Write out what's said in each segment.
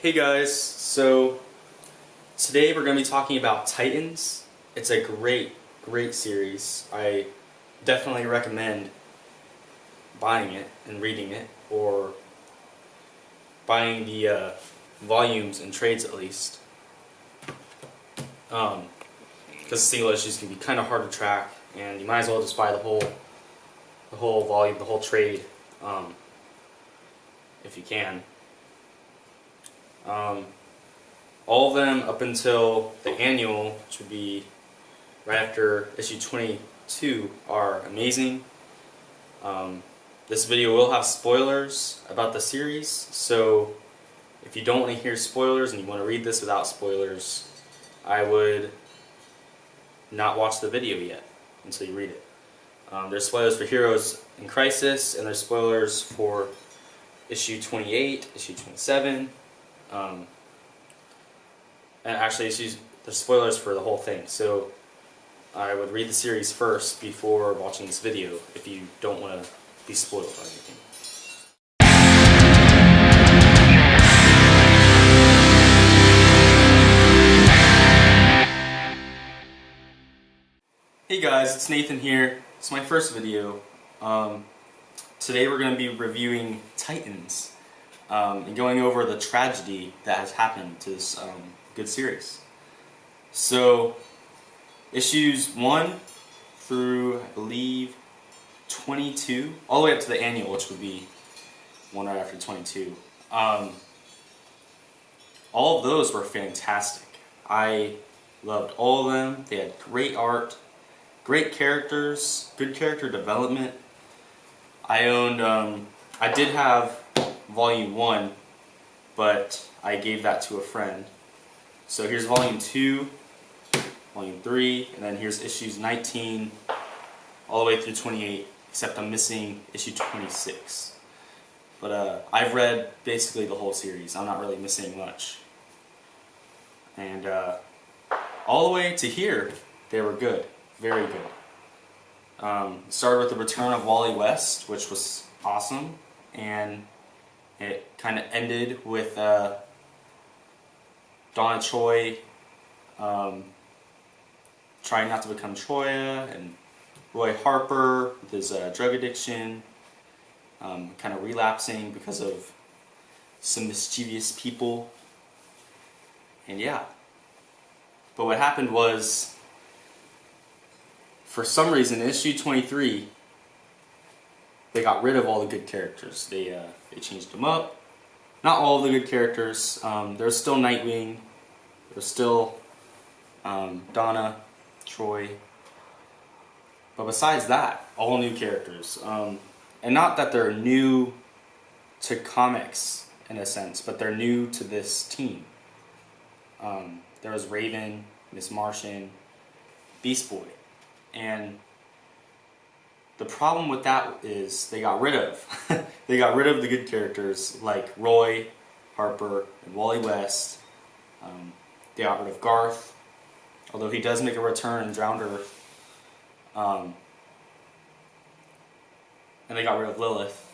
Hey guys, so today we're going to be talking about Titans. It's a great series. I definitely recommend buying it and reading it, or buying the volumes and trades at least. Because single issues can be kind of hard to track, and you might as well just buy the whole volume, the whole trade, if you can. All of them up until the annual, which would be right after issue 22, are amazing. This video will have spoilers about the series, so if you don't want to hear spoilers and you want to read this without spoilers, I would not watch the video yet until you read it. There's spoilers for Heroes in Crisis, and there's spoilers for issue 28, issue 27, and actually there's spoilers for the whole thing, so I would read the series first before watching this video if you don't want to be spoiled by anything. Hey guys, it's Nathan here. It's my first video. Today we're going to be reviewing Titans and going over the tragedy that has happened to this good series. So, issues 1 through, I believe, 22, all the way up to the annual, which would be one right after 22. All of those were fantastic. I loved all of them. They had great art, great characters, good character development. I did have volume 1, but I gave that to a friend. So here's volume 2, volume 3, and then here's issues 19 all the way through 28, except I'm missing issue 26. But I've read basically the whole series. I'm not really missing much. And all the way to here, they were good. Very good. Started with the return of Wally West, which was awesome, and it kind of ended with Donna Troy trying not to become Troya, and Roy Harper with his drug addiction, kind of relapsing because of some mischievous people, and yeah. But what happened was, for some reason, in issue 23, they got rid of all the good characters. They changed them up. Not all of the good characters. There's still Nightwing. There's still Donna, Troy. But besides that, all new characters. And not that they're new to comics in a sense, but they're new to this team. There was Raven, Miss Martian, Beast Boy. And the problem with that is they got rid of the good characters like Roy, Harper, and Wally West. They got rid of Garth, although he does make a return in Drowned Earth. And they got rid of Lilith.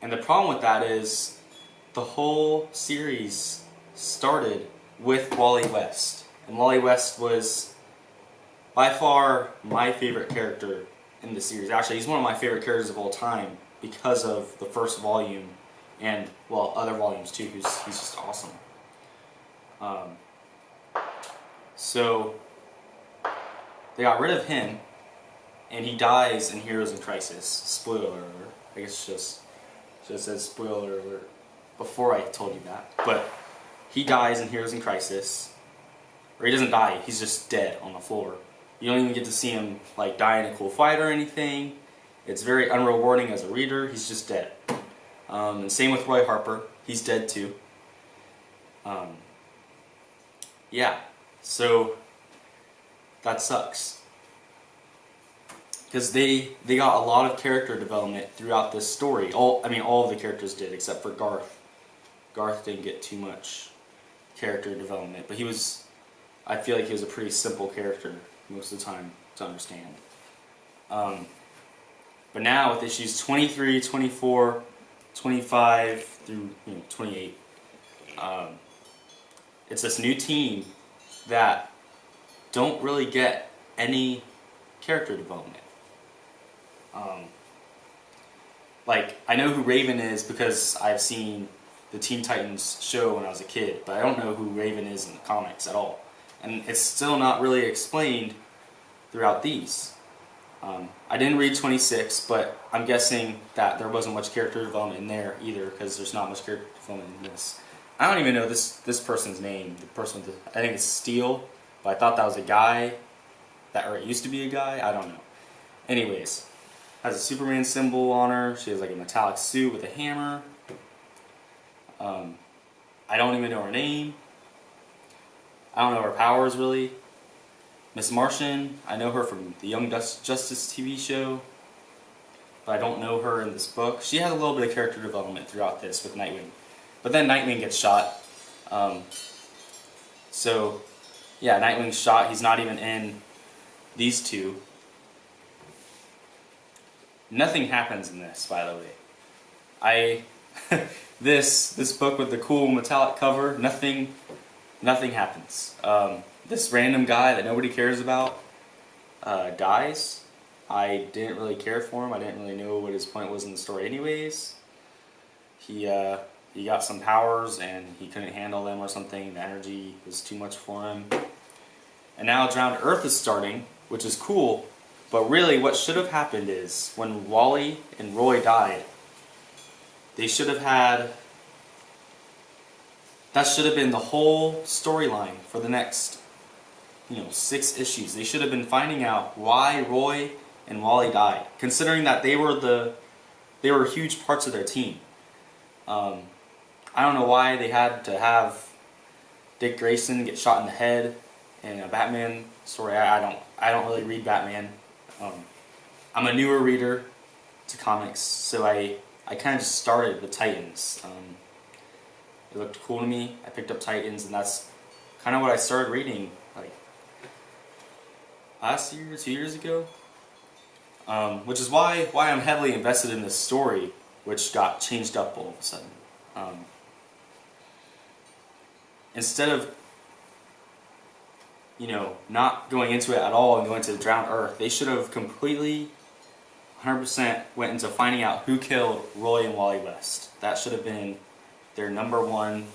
And the problem with that is the whole series started with Wally West. And Wally West was by far my favorite character in the series. Actually, he's one of my favorite characters of all time because of the first volume and, well, other volumes too. He's just awesome. So they got rid of him, and he dies in Heroes in Crisis. Spoiler alert. I guess it just says spoiler alert before I told you that. But he dies in Heroes in Crisis. Or he doesn't die, he's just dead on the floor. You don't even get to see him like die in a cool fight or anything. It's very unrewarding as a reader. He's just dead. And same with Roy Harper. He's dead too. Yeah. So that sucks. Because they got a lot of character development throughout this story. All of the characters did, except for Garth. Garth didn't get too much character development, but I feel like he was a pretty simple character most of the time to understand. But now with issues 23, 24, 25 through 28, It's this new team that don't really get any character development. Like, I know who Raven is because I've seen the Teen Titans show when I was a kid, but I don't know who Raven is in the comics at all. And it's still not really explained throughout these. I didn't read 26, but I'm guessing that there wasn't much character development in there either, because there's not much character development in this. I don't even know this person's name. The person with I think it's Steel, but I thought that was a guy, or it used to be a guy. I don't know. Anyways, has a Superman symbol on her. She has like a metallic suit with a hammer. I don't even know her name. I don't know her powers really. Miss Martian, I know her from the Young Justice TV show, but I don't know her in this book. She has a little bit of character development throughout this with Nightwing. But then Nightwing gets shot. So, yeah, Nightwing's shot. He's not even in these two. Nothing happens in this, by the way. This book with the cool metallic cover, nothing happens. This random guy that nobody cares about dies. I didn't really care for him. I didn't really know what his point was in the story anyways. He got some powers and he couldn't handle them or something. The energy was too much for him. And now Drowned Earth is starting, which is cool. But really what should have happened is when Wally and Roy died, they should have had... That should have been the whole storyline for the next 6 issues. They should have been finding out why Roy and Wally died, considering that they were huge parts of their team. I don't know why they had to have Dick Grayson get shot in the head in a Batman story. I don't really read Batman. I'm a newer reader to comics, so I kind of just started with Titans. It looked cool to me. I picked up Titans, and that's kind of what I started reading like last year, 2 years ago. Which is why I'm heavily invested in this story, which got changed up all of a sudden. Instead of not going into it at all and going to Drowned Earth, they should have completely 100% went into finding out who killed Roy and Wally West. That should have been their number one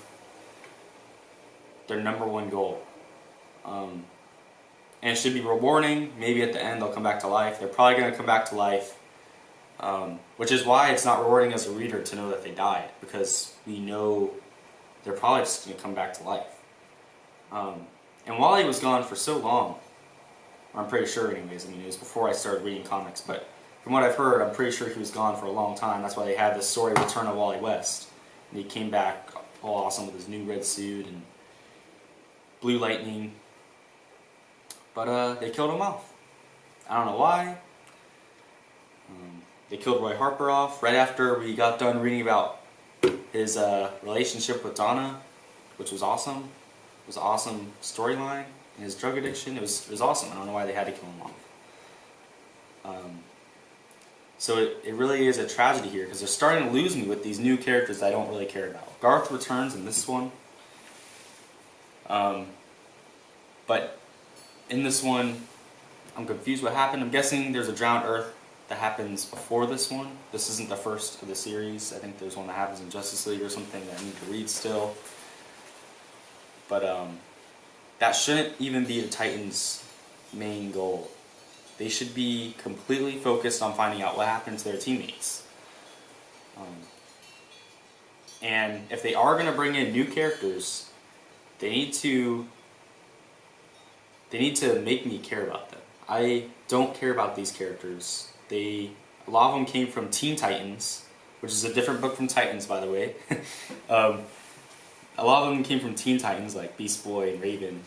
goal. And it should be rewarding. Maybe at the end they'll come back to life. They're probably going to come back to life. Which is why it's not rewarding as a reader to know that they died, because we know they're probably just going to come back to life. And Wally was gone for so long. I'm pretty sure anyways. I mean, it was before I started reading comics, but from what I've heard, I'm pretty sure he was gone for a long time. That's why they had this story, Return of Wally West. And he came back all awesome with his new red suit and blue lightning. But they killed him off. I don't know why. They killed Roy Harper off right after we got done reading about his relationship with Donna, which was awesome. It was an awesome storyline. His drug addiction, it was awesome. I don't know why they had to kill him off. So it really is a tragedy here, because they're starting to lose me with these new characters that I don't really care about. Garth returns in this one. But in this one, I'm confused what happened. I'm guessing there's a Drowned Earth that happens before this one. This isn't the first of the series. I think there's one that happens in Justice League or something that I need to read still. But that shouldn't even be the Titans' main goal. They should be completely focused on finding out what happened to their teammates. And if they are going to bring in new characters, they need to make me care about them. I don't care about these characters. A lot of them came from Teen Titans, which is a different book from Titans, by the way. A lot of them came from Teen Titans, like Beast Boy and Raven.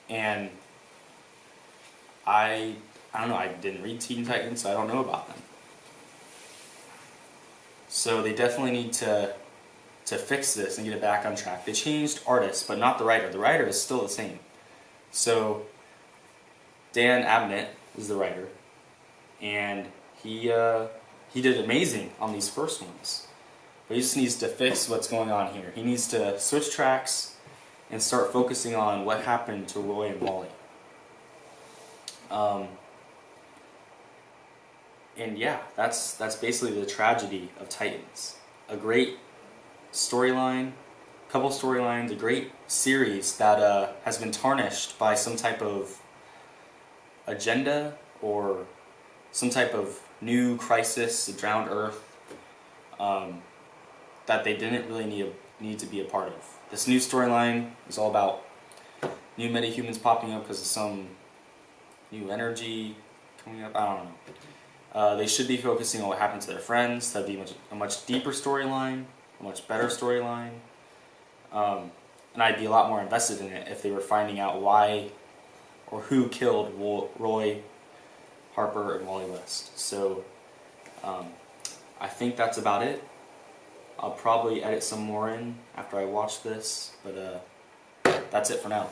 And I don't know, I didn't read Teen Titans, so I don't know about them. So they definitely need to fix this and get it back on track. They changed artists, but not the writer. The writer is still the same. So Dan Abnett is the writer, and he did amazing on these first ones. but he just needs to fix what's going on here. He needs to switch tracks and start focusing on what happened to Roy and Wally. And yeah, that's basically the tragedy of Titans. A great storyline, couple storylines, a great series that has been tarnished by some type of agenda or some type of new crisis, a drowned Earth, that they didn't really need to be a part of. This new storyline is all about new metahumans popping up because of some new energy coming up. I don't know. They should be focusing on what happened to their friends. That'd be a much deeper storyline, a much better storyline. And I'd be a lot more invested in it if they were finding out why or who killed Roy, Harper, and Wally West. So I think that's about it. I'll probably edit some more in after I watch this, but that's it for now.